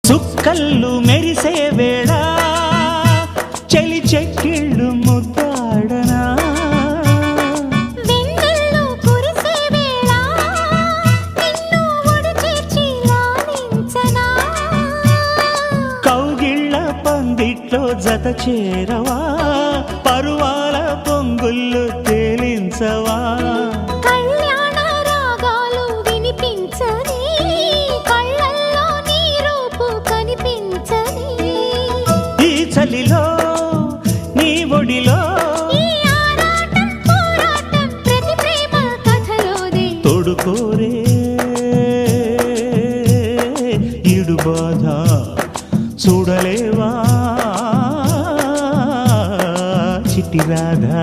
సుక్కళ్ళు మెరిసే వేళ చలి చెక్కిళ్ళు ముద్దాడనా వెన్నెల్లో కురిసే వేళ నిన్ను ఒడి చేర్చి లాలించనా కౌగిళ్ళ పందిట్లో జత చేరవా పరువాల పొంగుళ్ళు తేలించవా కళ్యాణ రాగాలు వినిపించని కళ్ళల్లో నీ రూపు కనిపించని ఈ చలిలో నీ ఒడిలో ఈ ఆరాటం పోరాటం ప్రతి ప్రేమ కథలోనే తోడుకోరే ఈడు బాధ చూడలేవా చిట్టి రాధా